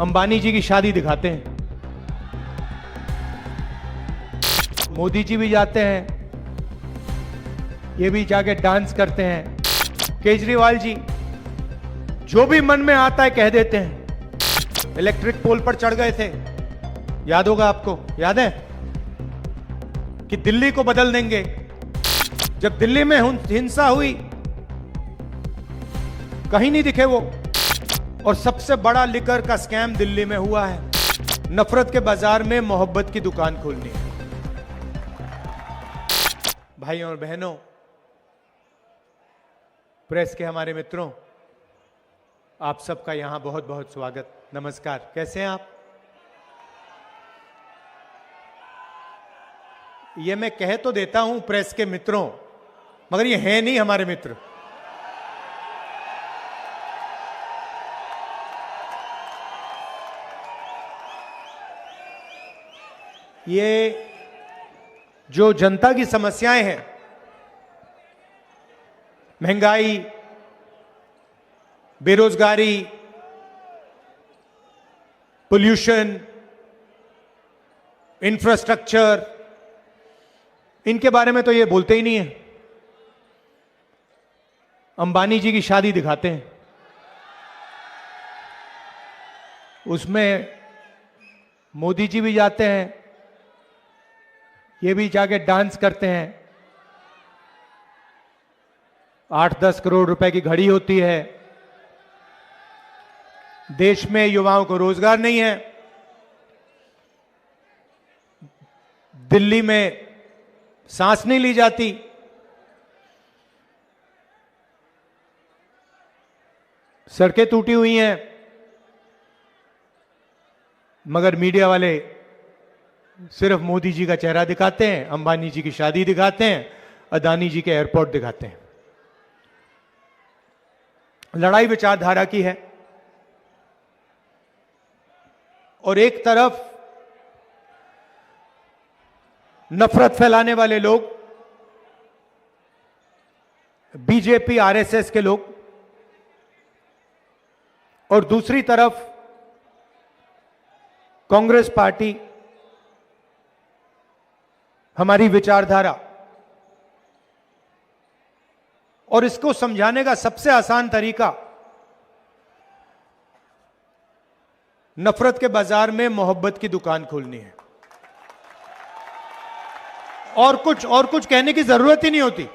अंबानी जी की शादी दिखाते हैं, मोदी जी भी जाते हैं, ये भी जाके डांस करते हैं, केजरीवाल जी जो भी मन में आता है कह देते हैं। इलेक्ट्रिक पोल पर चढ़ गए थे, याद होगा आपको, याद है कि दिल्ली को बदल देंगे। जब दिल्ली में हिंसा हुई कहीं नहीं दिखे वो। और सबसे बड़ा लिकर का स्कैम दिल्ली में हुआ है। नफरत के बाजार में मोहब्बत की दुकान खोलनी है। भाइयों और बहनों, प्रेस के हमारे मित्रों, आप सबका यहां बहुत बहुत स्वागत, नमस्कार। कैसे हैं आप? ये मैं कह तो देता हूं प्रेस के मित्रों, मगर ये हैं नहीं हमारे मित्र। ये जो जनता की समस्याएं हैं, महंगाई, बेरोजगारी, पोल्यूशन, इंफ्रास्ट्रक्चर, इनके बारे में तो ये बोलते ही नहीं है। अंबानी जी की शादी दिखाते हैं, उसमें मोदी जी भी जाते हैं, ये भी जाके डांस करते हैं। 8-10 करोड़ रुपए की घड़ी होती है। देश में युवाओं को रोजगार नहीं है। दिल्ली में सांस नहीं ली जाती। सड़कें टूटी हुई हैं, मगर मीडिया वाले सिर्फ मोदी जी का चेहरा दिखाते हैं, अंबानी जी की शादी दिखाते हैं, अदानी जी के एयरपोर्ट दिखाते हैं। लड़ाई विचारधारा की है। और एक तरफ नफरत फैलाने वाले लोग, बीजेपी आरएसएस के लोग, और दूसरी तरफ कांग्रेस पार्टी, हमारी विचारधारा। और इसको समझाने का सबसे आसान तरीका, नफरत के बाजार में मोहब्बत की दुकान खोलनी है। और कुछ कहने की जरूरत ही नहीं होती।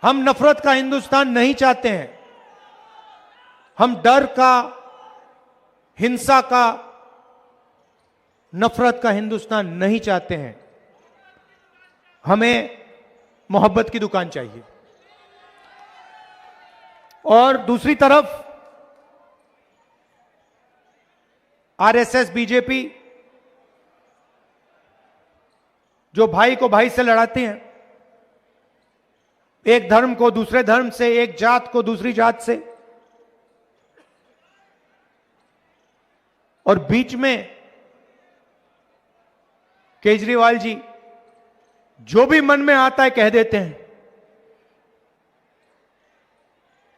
हम नफरत का हिंदुस्तान नहीं चाहते हैं। हम डर का, हिंसा का, नफरत का हिंदुस्तान नहीं चाहते हैं। हमें मोहब्बत की दुकान चाहिए। और दूसरी तरफ आरएसएस, बीजेपी, जो भाई को भाई से लड़ाते हैं, एक धर्म को दूसरे धर्म से, एक जात को दूसरी जात से, और बीच में केजरीवाल जी जो भी मन में आता है कह देते हैं।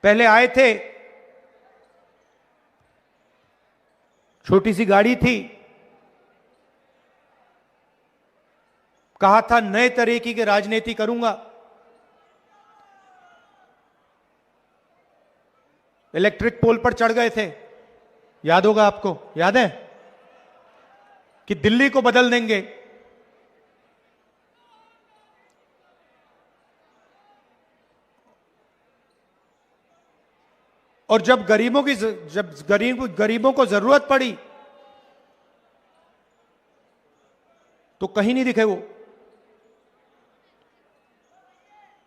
पहले आए थे, छोटी सी गाड़ी थी, कहा था नए तरीके की राजनीति करूंगा। इलेक्ट्रिक पोल पर चढ़ गए थे, याद होगा आपको, याद है कि दिल्ली को बदल देंगे। और जब गरीबों को जरूरत पड़ी तो कहीं नहीं दिखे वो।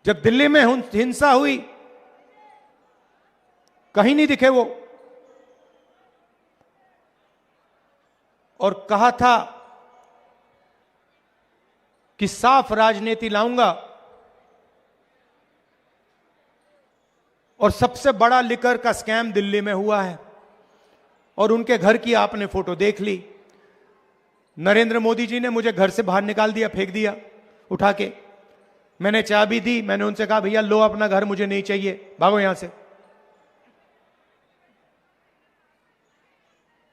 जब दिल्ली में हिंसा हुई कहीं नहीं दिखे वो। और कहा था कि साफ राजनीति लाऊंगा। और सबसे बड़ा लिकर का स्कैम दिल्ली में हुआ है। और उनके घर की आपने फोटो देख ली। नरेंद्र मोदी जी ने मुझे घर से बाहर निकाल दिया, फेंक दिया उठा के। मैंने चाबी दी, मैंने उनसे कहा भैया लो अपना घर, मुझे नहीं चाहिए, भागो यहां से।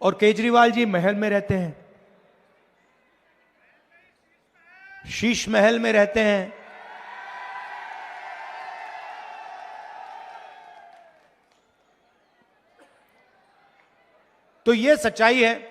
और केजरीवाल जी महल में रहते हैं, शीश महल में रहते हैं। तो यह सच्चाई है